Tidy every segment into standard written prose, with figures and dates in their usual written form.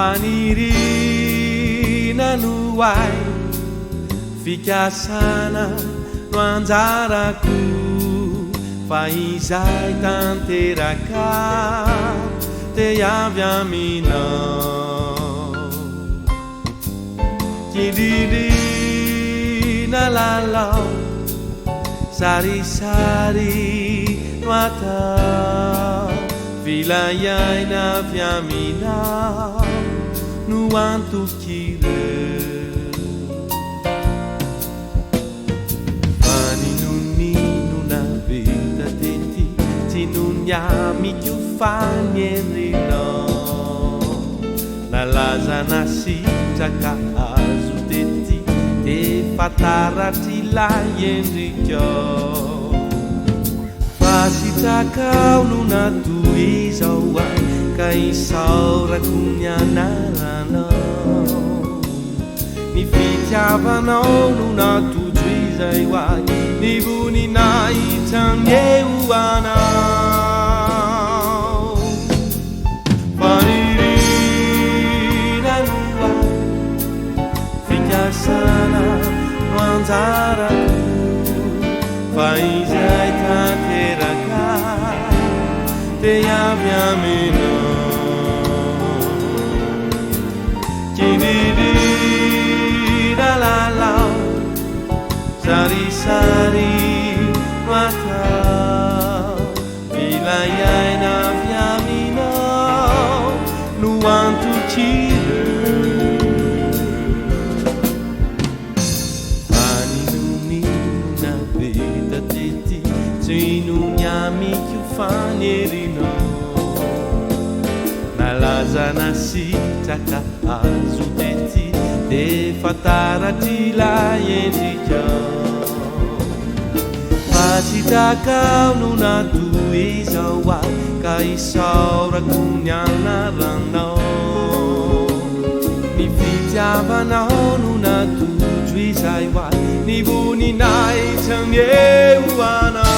Faniri nanuai fikasana no anjaraku fa izay tanteraka te avy aminao Kindirina lalao sarisary no atao Vilayaina avy aminao no antokireo Faninonino naveta tety tsy noniamiko fanendrinao Nalaza nasitraka azo tety efa taratry ilay endrikao Fasitraka no natohizao ay ka isaorako ny anaranao Ny fitiavanao no natohizay ay ny voninahitra eo anao Fanirina no ay fikasana no anjarako fa izay tanteraka te avy aminao Kindirina lalao sarisary no atao Vilayaina avy aminao no antokireo Noniamiko fanerinao Nalaza nasitraka azo tety efa taratry ilay endrikao Fasitraka no natohizao ay ka isaorako ny anaranao Ny fitiavanao no natohizay ay ny voninahitra eo anao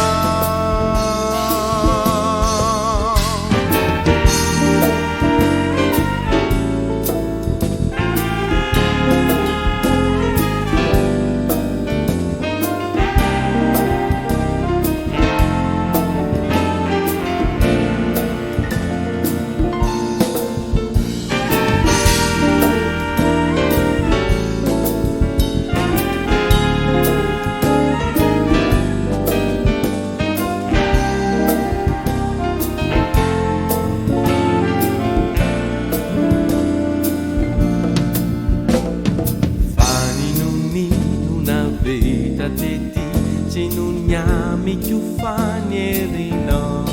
Tsy noniamiko fanerinao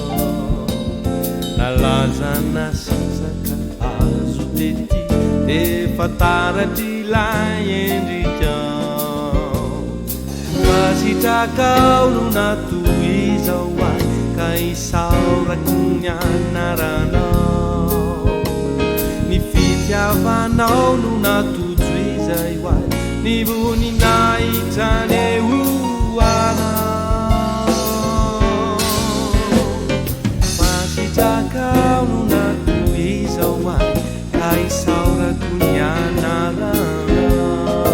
Nalaza nasisaka azo tety efa taratry ilay endrikao Fasitraka no natohizao ay ka isaorako ny anaranao Ny fitiavanao no natohizay ay ny voninahitra eo Fasitraka no natohizao ay ka isaorako ny anaranao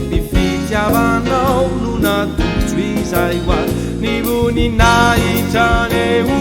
Ny fitiavanao no natohizay ay ny voninahitra eo